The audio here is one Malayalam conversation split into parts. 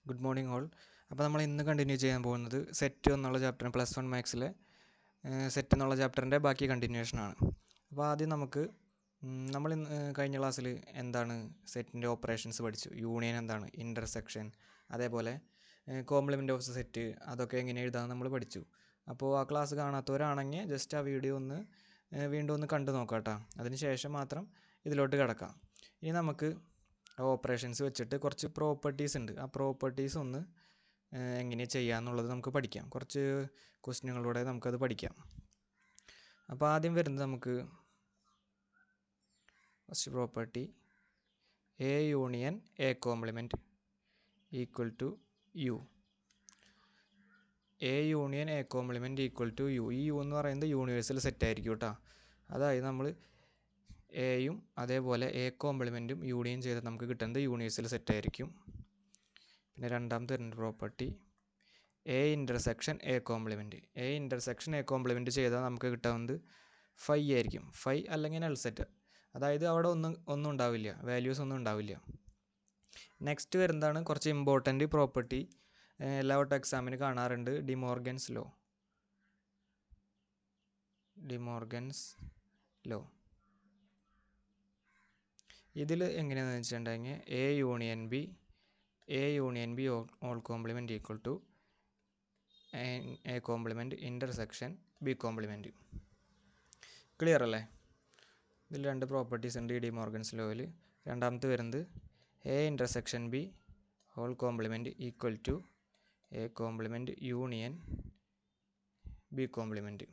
Good morning all. അപ്പോൾ നമ്മൾ ഇന്ന് കണ്ടിന്യൂ ചെയ്യാൻ പോകുന്നത് സെറ്റ് എന്നുള്ള ചാപ്റ്റർ +1 മാത്സിലെ സെറ്റ് എന്നുള്ള ചാപ്റ്ററിൻ്റെ ബാക്കി കണ്ടിന്യൂഷനാണ്. അപ്പോൾ ആദ്യം നമുക്ക് നമ്മൾ കഴിഞ്ഞ ക്ലാസ്സിൽ എന്താണ് സെറ്റിൻ്റെ ഓപ്പറേഷൻസ് പഠിച്ചു. യൂണിയൻ എന്താണ്, ഇൻ്റർസെക്ഷൻ, അതേപോലെ കോംപ്ലിമെൻ്റ് ഓഫ് സെറ്റ്, അതൊക്കെ എങ്ങനെ എഴുതാമെന്ന് നമ്മൾ പഠിച്ചു. അപ്പോൾ ആ ക്ലാസ് കാണാത്തവരാണെങ്കിൽ ജസ്റ്റ് ആ വീഡിയോ ഒന്ന് വീണ്ടും ഒന്ന് കണ്ടു നോക്കാം കേട്ടോ. അതിന് ശേഷം മാത്രം ഇതിലോട്ട് കിടക്കാം. ഇനി നമുക്ക് ഓപ്പറേഷൻസ് വെച്ചിട്ട് കുറച്ച് പ്രോപ്പർട്ടീസ് ഉണ്ട്. ആ പ്രോപ്പർട്ടീസ് ഒന്ന് എങ്ങനെ ചെയ്യാമെന്നുള്ളത് നമുക്ക് പഠിക്കാം. കുറച്ച് ക്വസ്റ്റ്യനുകളിലൂടെ നമുക്കത് പഠിക്കാം. അപ്പോൾ ആദ്യം വരുന്നത് നമുക്ക് first property A union A complement equal to U. A union A complement equal to U. ഈ യു എന്ന് പറയുന്നത് യൂണിവേഴ്സൽ സെറ്റ് ആയിരിക്കും കേട്ടോ. അതായത് നമ്മൾ എയും അതേപോലെ എ കോംപ്ലിമെൻറ്റും യൂണിയൻ ചെയ്ത് നമുക്ക് കിട്ടുന്നത് യൂണിവേഴ്സൽ സെറ്റ് ആയിരിക്കും. പിന്നെ രണ്ടാമത്തെ വരുന്ന property A intersection A compliment. A intersection A compliment ചെയ്താൽ നമുക്ക് കിട്ടാവുന്നത് ഫൈ ആയിരിക്കും. ഫൈ അല്ലെങ്കിൽ നൾ സെറ്റ്, അതായത് അവിടെ ഒന്നും ഉണ്ടാവില്ല, വാല്യൂസ് ഒന്നും ഉണ്ടാവില്ല. നെക്സ്റ്റ് വരുന്നതാണ് കുറച്ച് ഇമ്പോർട്ടൻ്റ് പ്രോപ്പർട്ടി, എല്ലാവട്ടം എക്സാമിന് കാണാറുണ്ട്, ഡിമോർഗൻസ് ലോ. ഇതിൽ എങ്ങനെയാണെന്ന് വെച്ചിട്ടുണ്ടെങ്കിൽ A union B whole complement equal to A complement intersection B complement. Clear അല്ലേ? ഇതിൽ രണ്ട് പ്രോപ്പർട്ടീസ് ഉണ്ട് ഈ ഡിമോർഗൻസ് ലോയിൽ. രണ്ടാമത്തെ വരുന്നത് A intersection B whole complement equal to A complement union B complement.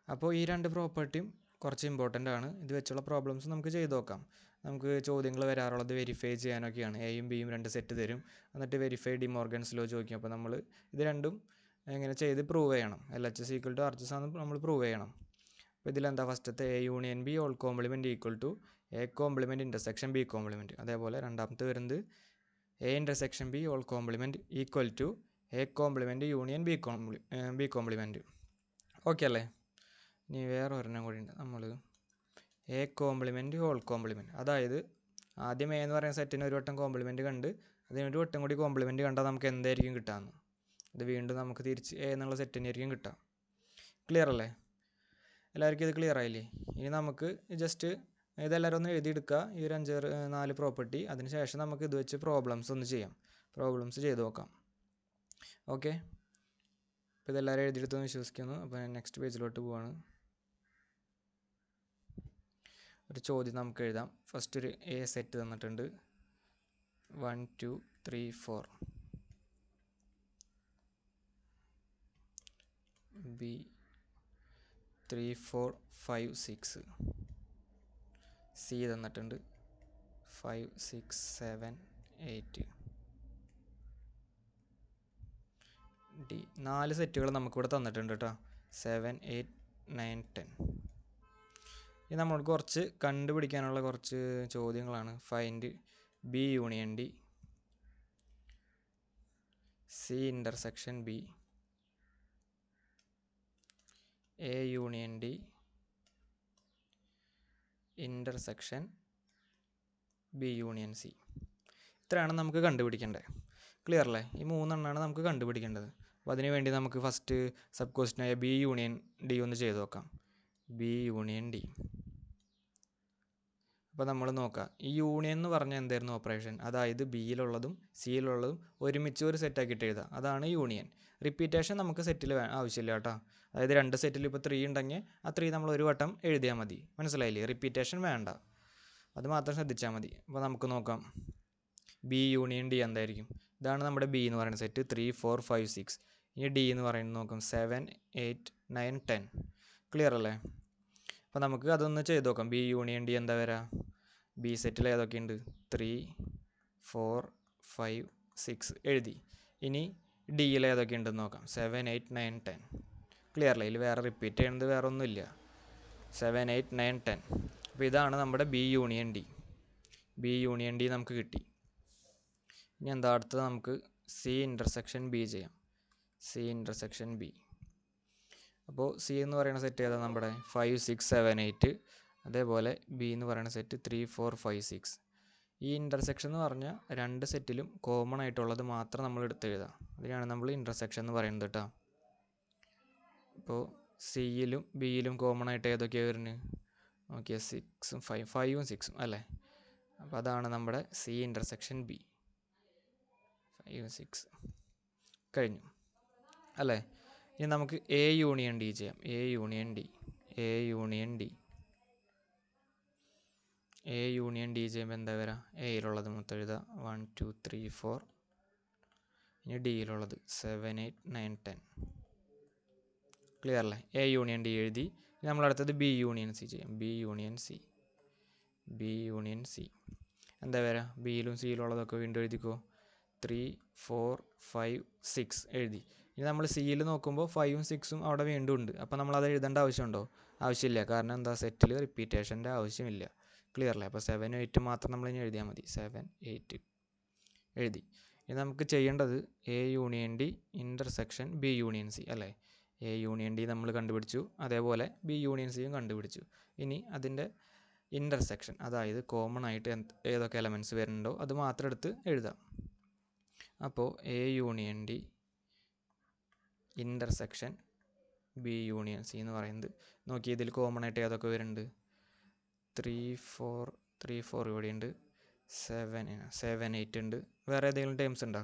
അപ്പോൾ ഈ രണ്ട് പ്രോപ്പർട്ടിയും കുറച്ച് ഇമ്പോർട്ടൻ്റ് ആണ്. ഇത് വെച്ചുള്ള പ്രോബ്ലംസ് നമുക്ക് ചെയ്ത് നോക്കാം. നമുക്ക് ചോദ്യങ്ങൾ വരാറുള്ളത് വെരിഫൈ ചെയ്യാനൊക്കെയാണ്. എയും ബിയും രണ്ട് സെറ്റ് തരും, എന്നിട്ട് വെരിഫൈ ഡിമോർഗൻസ് ലോ ചോദിക്കും. അപ്പോൾ നമ്മൾ ഇത് രണ്ടും എങ്ങനെ ചെയ്ത് പ്രൂവ് ചെയ്യണം. LHS ഈക്വൽ ടു RHS ആണെന്ന് നമ്മൾ പ്രൂവ് ചെയ്യണം. അപ്പോൾ ഇതിലെന്താ ഫസ്റ്റത്തെ A union B whole complement equal to A complement intersection B complement. അതേപോലെ രണ്ടാമത്തെ വരുന്നത് A intersection B whole complement equal to A complement union B complement. Okay അല്ലേ? ഇനി വേറെ ഒരെണ്ണം കൂടി ഉണ്ട്. നമ്മൾ എ കോംപ്ലിമെൻറ്റ് ഹോൾ കോംപ്ലിമെൻറ്റ്, അതായത് ആദ്യം എ എന്ന് പറയുന്ന സെറ്റിന് ഒരു വട്ടം കോംപ്ലിമെൻറ്റ് കണ്ട് അതിനൊരു വട്ടം കൂടി കോംപ്ലിമെൻറ്റ് കണ്ടാൽ നമുക്ക് എന്തായിരിക്കും കിട്ടാമെന്ന്. അത് വീണ്ടും നമുക്ക് തിരിച്ച് എ എന്നുള്ള സെറ്റിനായിരിക്കും കിട്ടുക. ക്ലിയർ അല്ലേ? എല്ലാവർക്കും ഇത് ക്ലിയർ ആയില്ലേ? ഇനി നമുക്ക് ജസ്റ്റ് ഇതെല്ലാവരും ഒന്ന് എഴുതിയെടുക്കുക, ഈ ഒരു 4 പ്രോപ്പർട്ടി. അതിന് ശേഷം നമുക്ക് ഇത് വെച്ച് പ്രോബ്ലംസ് ഒന്ന് ചെയ്യാം. പ്രോബ്ലംസ് ചെയ്ത് നോക്കാം. ഓക്കെ, അപ്പോൾ ഇതെല്ലാവരും എഴുതിയെടുത്തെന്ന് വിശ്വസിക്കുന്നു. അപ്പോൾ ഞാൻ നെക്സ്റ്റ് പേജിലോട്ട് പോവാണ്. ഒരു ചോദ്യം നമുക്ക് എഴുതാം. ഫസ്റ്റ് ഒരു എ സെറ്റ് തന്നിട്ടുണ്ട്, 1 2 3 4. ബി 3 4 5 6. സി തന്നിട്ടുണ്ട് 5 6 7 8. ഡി 4 സെറ്റുകൾ നമുക്കിവിടെ തന്നിട്ടുണ്ട് കേട്ടോ, 7 8 9 10. ഇനി നമ്മൾക്ക് കുറച്ച് കണ്ടുപിടിക്കാനുള്ള കുറച്ച് ചോദ്യങ്ങളാണ്. Find B union D, C intersection B, A union D, intersection B union C. ഇത്രയാണ് നമുക്ക് കണ്ടുപിടിക്കേണ്ടത്. ക്ലിയർ അല്ലേ? ഈ 3 എണ്ണമാണ് നമുക്ക് കണ്ടുപിടിക്കേണ്ടത്. അപ്പോൾ അതിന് വേണ്ടി നമുക്ക് ഫസ്റ്റ് സബ് ക്വസ്റ്റ്യനായ ബി യൂണിയൻ ഡി ഒന്ന് ചെയ്ത് നോക്കാം. B union D. അപ്പോൾ നമ്മൾ നോക്കാം, ഈ യൂണിയൻ എന്ന് പറഞ്ഞാൽ എന്തായിരുന്നു ഓപ്പറേഷൻ, അതായത് ബിയിലുള്ളതും സിയിലുള്ളതും ഒരുമിച്ച് ഒരു സെറ്റാക്കിയിട്ട് എഴുതാം, അതാണ് യൂണിയൻ. റിപ്പീറ്റേഷൻ നമുക്ക് സെറ്റിൽ ആവശ്യമില്ല കേട്ടോ. അതായത് രണ്ട് സെറ്റിൽ ഇപ്പോൾ 3 ഉണ്ടെങ്കിൽ ആ 3 നമ്മൾ ഒരു വട്ടം എഴുതിയാൽ മതി. മനസ്സിലായില്ലേ? റിപ്പീറ്റേഷൻ വേണ്ട, അത് മാത്രം ശ്രദ്ധിച്ചാൽ മതി. അപ്പോൾ നമുക്ക് നോക്കാം ബി യൂണിയൻ ഡി എന്തായിരിക്കും. ഇതാണ് നമ്മുടെ ബി എന്ന് പറയുന്ന സെറ്റ്, 3 4 5 6. ഇനി ഡി എന്ന് പറയുന്നത് നോക്കാം, 7 8 9 10. ക്ലിയർ അല്ലേ? അപ്പോൾ നമുക്ക് അതൊന്ന് ചെയ്ത് നോക്കാം. ബി യൂണിയൻ ഡി എന്താ വരാ? ബി സെറ്റിൽ ഏതൊക്കെയുണ്ട്? 3 4 5 6 എഴുതി. ഇനി ഡിയിൽ ഏതൊക്കെ ഉണ്ടെന്ന് നോക്കാം, 7 8 9 10. ക്ലിയർ അല്ലേ? ഇതിൽ വേറെ റിപ്പീറ്റ് ചെയ്യുന്നത് വേറെ ഒന്നുമില്ല, 7 8 9 10. അപ്പോൾ ഇതാണ് നമ്മുടെ B union D. B union D നമുക്ക് കിട്ടി. ഇനി എന്താ അടുത്തത്? നമുക്ക് സി ഇൻ്റർസെക്ഷൻ ബി ചെയ്യാം. C intersection B. അപ്പോൾ സി എന്ന് പറയുന്ന സെറ്റ് ഏതാ? നമ്മുടെ 5 6 7 8. അതേപോലെ ബി എന്ന് പറയുന്ന സെറ്റ് 3 4 5 6. ഈ ഇൻ്റർസെക്ഷൻ എന്ന് പറഞ്ഞാൽ രണ്ട് സെറ്റിലും കോമൺ ആയിട്ടുള്ളത് മാത്രം നമ്മൾ എടുത്തെഴുതാം. അതിനാണ് നമ്മൾ ഇൻ്റർസെക്ഷൻ എന്ന് പറയുന്നത് കേട്ടോ. ഇപ്പോൾ സിയിലും ബിയിലും കോമൺ ആയിട്ട് ഏതൊക്കെയാണ് വരുന്നത്? ഓക്കെ, 6ഉം 5ഉം 6ഉം അല്ലേ? അപ്പോൾ അതാണ് നമ്മുടെ സി ഇൻ്റർസെക്ഷൻ ബി. 5 6 കഴിഞ്ഞു അല്ലേ? ഇനി നമുക്ക് എ യൂണിയൻ ഡി ചെയ്യാം. എ യൂണിയൻ ഡി ചെയ്യുമ്പോൾ എന്താ വരാം? എയിലുള്ളത് മൊത്തം എഴുതുക, 1 2 3 4. ഇനി ഡിയിലുള്ളത് 7 8 9 10. ക്ലിയർ അല്ലേ? എ യൂണിയൻ ഡി എഴുതി. നമ്മളടുത്തത് ബി യൂണിയൻ സി ചെയ്യാം. ബി യൂണിയൻ സി എന്താ വരാം? ബിയിലും സിയിലുള്ളതൊക്കെ വീണ്ടും എഴുതിക്കോ. 3 4 5 6 എഴുതി. ഇനി നമ്മൾ സിയിൽ നോക്കുമ്പോൾ 5ഉം 6ഉം അവിടെ വീണ്ടും ഉണ്ട്. അപ്പോൾ നമ്മളത് എഴുതേണ്ട ആവശ്യമുണ്ടോ? ആവശ്യമില്ല. കാരണം എന്താ? സെറ്റിൽ റിപ്പീറ്റേഷൻ്റെ ആവശ്യമില്ല. ക്ലിയർ അല്ലേ? അപ്പോൾ 7 8 മാത്രം നമ്മൾ ഇനി എഴുതിയാൽ മതി. 7 8 എഴുതി. ഇനി നമുക്ക് ചെയ്യേണ്ടത് A union D intersection B union C അല്ലേ? എ യൂണിയൻ ഡി നമ്മൾ കണ്ടുപിടിച്ചു, അതേപോലെ ബി യൂണിയൻ സിയും കണ്ടുപിടിച്ചു. ഇനി അതിൻ്റെ ഇൻ്റർസെക്ഷൻ, അതായത് കോമൺ ആയിട്ട് ഏതൊക്കെ എലമെൻറ്റ്സ് വരുന്നുണ്ടോ അത് മാത്രം എടുത്ത് എഴുതാം. അപ്പോൾ A union D intersection B union C എന്ന് പറയുന്നത് നോക്കി, ഇതിൽ കോമൺ ആയിട്ട് ഏതൊക്കെ വരുന്നുണ്ട്? 3 4 ഇവിടെ ഉണ്ട്, 7 8 ഉണ്ട്. വേറെ ഏതെങ്കിലും ടേംസ് ഉണ്ടോ?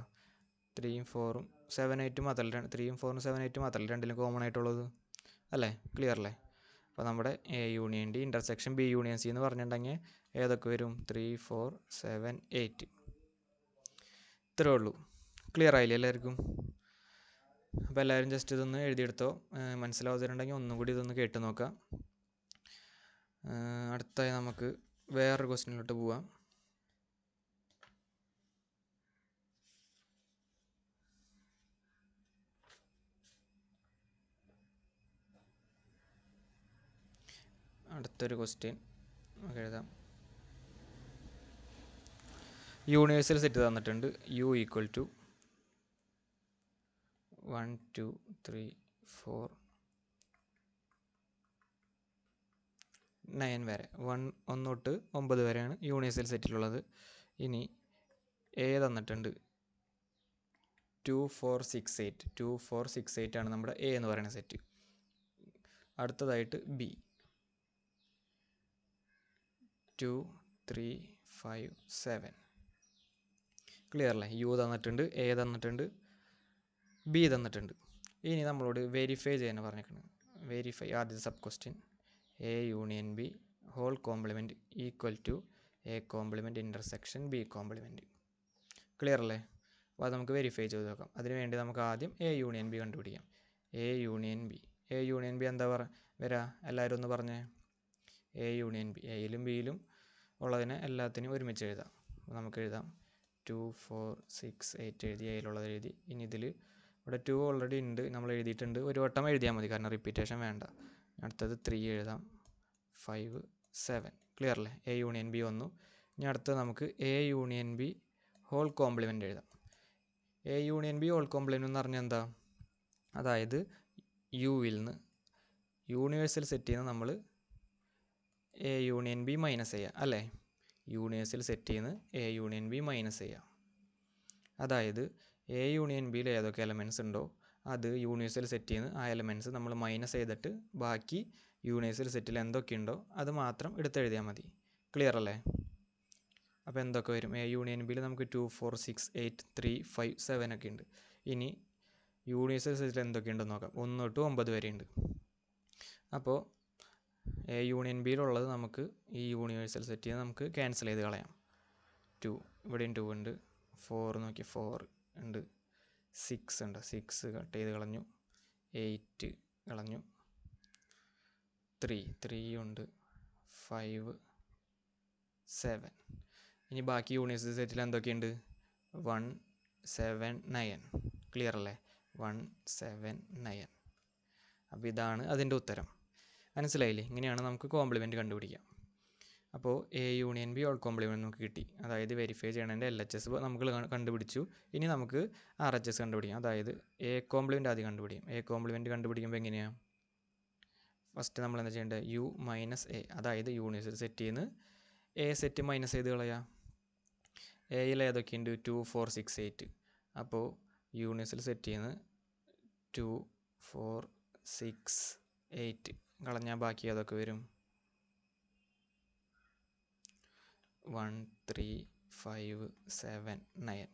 3ഉം 4ഉം 7 8 മാത്രമല്ല, 3ഉം 4ഉം 7 8 മാത്രമല്ല, രണ്ടിലും കോമൺ ആയിട്ടുള്ളത് അല്ലേ? ക്ലിയർ അല്ലേ? അപ്പോൾ നമ്മുടെ A union D intersection B union C എന്ന് പറഞ്ഞിട്ടുണ്ടെങ്കിൽ ഏതൊക്കെ വരും? 3 4 7 8. ഇത്രേ ഉള്ളൂ. ക്ലിയർ ആയില്ലേ എല്ലാവർക്കും? അപ്പോൾ എല്ലാവരും ജസ്റ്റ് ഇതൊന്ന് എഴുതിയെടുത്തോ. മനസ്സിലാവുന്നുണ്ടെങ്കിൽ ഒന്നും കൂടി ഇതൊന്ന് കേട്ട് നോക്കാം. അടുത്തായി നമുക്ക് വേറൊരു ക്വസ്റ്റ്യനിലോട്ട് പോവാം. അടുത്തൊരു ക്വസ്റ്റ്യൻ നമുക്ക് എഴുതാം. യൂണിവേഴ്സൽ സെറ്റ് തന്നിട്ടുണ്ട്. യു ഈക്വൽ ടു 1 2 3 4 9 വരെ, 1 തൊട്ട് 9 വരെയാണ് യൂണിവേഴ്സൽ സെറ്റിലുള്ളത്. ഇനി എ തന്നിട്ടുണ്ട് 2 4 6 8. 2 4 6 8 ആണ് നമ്മുടെ എ എന്ന് പറയുന്ന സെറ്റ്. അടുത്തതായിട്ട് ബി 2 3 5 7. ക്ലിയർ അല്ലേ? യു തന്നിട്ടുണ്ട്, എ തന്നിട്ടുണ്ട്, ബി തന്നിട്ടുണ്ട്. ഇനി നമ്മളോട് വെരിഫൈ ചെയ്യാൻ പറഞ്ഞിരിക്കുന്നത്. വെരിഫൈ ആദ്യത്തെ sub question, A union B whole complement equal to A complement intersection B complement. Clear അല്ലേ? അപ്പോൾ അത് നമുക്ക് വെരിഫൈ ചെയ്ത് നോക്കാം. അതിന് വേണ്ടി നമുക്ക് ആദ്യം എ യൂണിയൻ ബി കണ്ടുപിടിക്കാം. എ യൂണിയൻ ബി എന്താ വരാ? എല്ലാവരും ഒന്ന് പറഞ്ഞേ. എ യൂണിയൻ ബി, എയിലും ബിയിലും ഉള്ളതിനെ എല്ലാത്തിനും ഒരുമിച്ച് എഴുതാം. അപ്പോൾ നമുക്ക് എഴുതാം 2 4 6 8 എഴുതി, എയിലുള്ളത് എഴുതി. ഇനി ഇതിൽ ഇവിടെ 2 ഓൾറെഡി ഉണ്ട്, നമ്മൾ എഴുതിയിട്ടുണ്ട്. ഒരു വട്ടം എഴുതിയാൽ മതി, കാരണം റിപ്പീറ്റേഷൻ വേണ്ട. അടുത്തത് 3 എഴുതാം, 5 7. ക്ലിയർ അല്ലേ? എ യൂണിയൻ ബി വന്നു. ഇനി അടുത്തത് നമുക്ക് A union B whole complement എഴുതാം. A union B whole complement എന്ന് പറഞ്ഞാൽ എന്താ? അതായത് യുവിൽ നിന്ന് യൂണിവേഴ്സൽ സെറ്റിൽ നിന്ന് നമ്മൾ എ യൂണിയൻ ബി മൈനസ് ചെയ്യുക അല്ലേ? യൂണിവേഴ്സൽ സെറ്റിൽ നിന്ന് എ യൂണിയൻ ബി മൈനസ് ചെയ്യുക. അതായത് എ യൂണിയൻ ബിയിൽ ഏതൊക്കെ എലമെൻറ്റ്സ് ഉണ്ടോ അത് യൂണിവേഴ്സൽ സെറ്റിൽ നിന്ന് ആ എലമെൻറ്റ്സ് നമ്മൾ മൈനസ് ചെയ്തിട്ട് ബാക്കി യൂണിവേഴ്സൽ സെറ്റിൽ എന്തൊക്കെയുണ്ടോ അത് മാത്രം എടുത്തെഴുതിയാൽ മതി. ക്ലിയർ അല്ലേ? അപ്പോൾ എന്തൊക്കെ വരും? എ യൂണിയൻ ബിയിൽ നമുക്ക് 2 4 6 8 3 5 7 ഒക്കെ ഉണ്ട്. ഇനി യൂണിവേഴ്സൽ സെറ്റിൽ എന്തൊക്കെയുണ്ടെന്ന് നോക്കാം. 1 തൊട്ട് 9 വരെ ഉണ്ട്. അപ്പോൾ എ യൂണിയൻ ബിയിലുള്ളത് നമുക്ക് ഈ യൂണിവേഴ്സൽ സെറ്റിൽ നിന്ന് നമുക്ക് ക്യാൻസൽ ചെയ്ത് കളയാം. 2 ഇവിടെയും 2 ഉണ്ട്, 4 നോക്കി 4 ഉണ്ട്, 6 ഉണ്ട്, 6 കട്ട് ചെയ്ത് കളഞ്ഞു, 8 കളഞ്ഞു, 3 ഉണ്ട്, 5 7. ഇനി ബാക്കി യൂണിവേഴ്സൽ സെറ്റിൽ എന്തൊക്കെയുണ്ട്? 1 7 9. ക്ലിയർ അല്ലേ? 1 7 9. അപ്പോൾ ഇതാണ് അതിൻ്റെ ഉത്തരം. മനസ്സിലായില്ലേ? ഇങ്ങനെയാണ് നമുക്ക് കോംപ്ലിമെൻറ്റ് കണ്ടുപിടിക്കാം. അപ്പോൾ A union B whole compliment നമുക്ക് കിട്ടി. അതായത് വെരിഫൈ ചെയ്യണതിൻ്റെ LHS നമുക്ക് കണ്ടുപിടിച്ചു. ഇനി നമുക്ക് RHS കണ്ടുപിടിക്കാം. അതായത് എ കോംപ്ലിമെൻറ്റ് ആദ്യം കണ്ടുപിടിക്കും. എ കോംപ്ലിമെൻറ്റ് കണ്ടുപിടിക്കുമ്പോൾ എങ്ങനെയാണ്? ഫസ്റ്റ് നമ്മൾ എന്താ ചെയ്യേണ്ടത്? യു മൈനസ് എ, അതായത് യൂണിവേഴ്സൽ സെറ്റിൽ നിന്ന് എ സെറ്റ് മൈനസ് ചെയ്ത് കളയാം. എയിൽ ഏതൊക്കെയുണ്ട് 2 4 6 8. അപ്പോൾ യൂണിറ്റ്സിൽ സെറ്റ് ചെയ്യുന്നത് 2 4 6 8 കളഞ്ഞാൽ ബാക്കി ഏതൊക്കെ വരും? 1 3 5 7 9.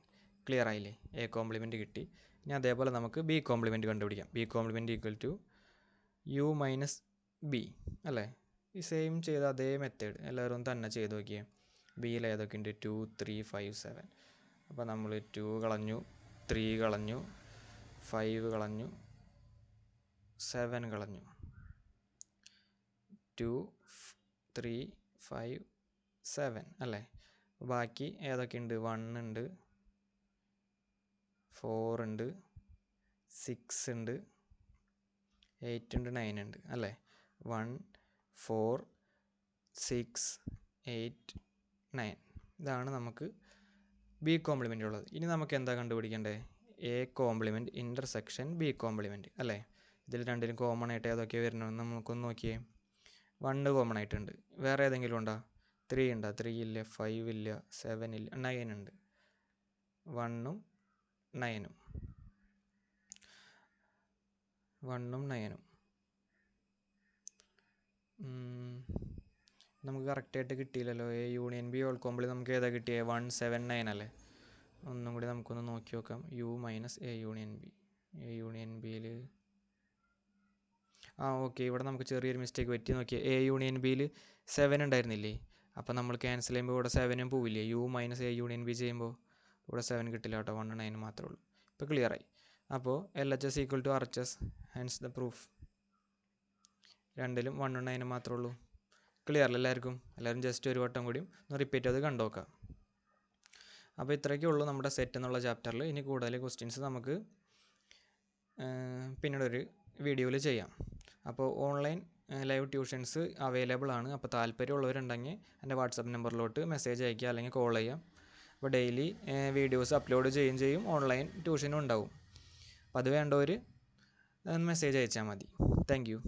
ക്ലിയർ ആയില്ലേ? എ കോംപ്ലിമെൻറ്റ് കിട്ടി. ഇനി അതേപോലെ നമുക്ക് ബി കോംപ്ലിമെൻറ്റ് കണ്ടുപിടിക്കാം. B complement equal to U minus B അല്ലേ? ഈ സെയിം ചെയ്ത അതേ മെത്തേഡ് എല്ലാവരും തന്നെ ചെയ്ത് നോക്കിയേ. ബിയിൽ ഏതൊക്കെ ഉണ്ട്? 2 3 5 7. അപ്പോൾ നമ്മൾ 2 കളഞ്ഞു, 3 കളഞ്ഞു, 5 കളഞ്ഞു, 7 കളഞ്ഞു. 2 3 5 7 അല്ലേ? ബാക്കി ഏതൊക്കെയുണ്ട്? 1 ഉണ്ട്, 4 ഉണ്ട്, 6 ഉണ്ട്, 8 ഉണ്ട്, 9 ഉണ്ട് അല്ലേ? 1 4 6 8 9. ഇതാണ് നമുക്ക് ബി കോംപ്ലിമെൻ്റ് ഉള്ളത്. ഇനി നമുക്ക് എന്താ കണ്ടുപിടിക്കേണ്ടത്? A complement intersection B compliment അല്ലേ? ഇതിൽ രണ്ടിനും കോമൺ ആയിട്ട് ഏതൊക്കെ വരണമെന്ന് നമുക്കൊന്ന് നോക്കിയേ. 1 കോമൺ ആയിട്ടുണ്ട്. വേറെ ഏതെങ്കിലും ഉണ്ടോ? 3 ഉണ്ടോ? 3 ഇല്ല, 5 ഇല്ല, 7 ഇല്ല, 9 ഉണ്ട്. 1ഉം 9ഉം 1ഉം 9ഉം നമുക്ക് കറക്റ്റായിട്ട് കിട്ടിയില്ലല്ലോ. എ യൂണിയൻ ബി ഓൾ കോംപ്ലി നമുക്ക് ഏതാ കിട്ടിയത്? 1 7 9 അല്ലേ? ഒന്നും കൂടി നമുക്കൊന്ന് നോക്കി നോക്കാം. U minus A union B. A union ബിയിൽ ഓക്കെ, ഇവിടെ നമുക്ക് ചെറിയൊരു മിസ്റ്റേക്ക് പറ്റി. നോക്കിയാൽ എ യൂണിയൻ ബിയിൽ 7 ഉണ്ടായിരുന്നില്ലേ? അപ്പോൾ നമ്മൾ ക്യാൻസൽ ചെയ്യുമ്പോൾ ഇവിടെ 7ഉം പോവില്ലേ? U minus A union B ചെയ്യുമ്പോൾ ഇവിടെ 7 കിട്ടില്ല കേട്ടോ, 1 9 മാത്രമേ ഉള്ളൂ. ഇപ്പോൾ ക്ലിയറായി. അപ്പോൾ LHS equal to RHS, hence the proof. രണ്ടിലും 1 9 മാത്രമേ ഉള്ളൂ. ക്ലിയർ അല്ല എല്ലാവർക്കും? എല്ലാവരും ജസ്റ്റ് ഒരു വട്ടം കൂടിയും ഒന്ന് റിപ്പീറ്റ് ചെയ്ത് കണ്ടു നോക്കാം. അപ്പോൾ ഇത്രയൊക്കെ ഉള്ളൂ നമ്മുടെ സെറ്റ് എന്നുള്ള ചാപ്റ്ററിൽ. ഇനി കൂടുതൽ ക്വസ്റ്റ്യൻസ് നമുക്ക് പിന്നീടൊരു വീഡിയോയിൽ ചെയ്യാം. അപ്പോൾ ഓൺലൈൻ ലൈവ് ട്യൂഷൻസ് അവൈലബിൾ ആണ്. അപ്പോൾ താല്പര്യമുള്ളവരുണ്ടെങ്കിൽ എൻ്റെ വാട്സപ്പ് നമ്പറിലോട്ട് മെസ്സേജ് അയയ്ക്കുക അല്ലെങ്കിൽ കോൾ ചെയ്യാം. അപ്പോൾ ഡെയിലി വീഡിയോസ് അപ്ലോഡ് ചെയ്യുകയും ചെയ്യും, ഓൺലൈൻ ട്യൂഷനും ഉണ്ടാവും. അപ്പോൾ അത് വേണ്ടവർ മെസ്സേജ് അയച്ചാൽ മതി. Thank you.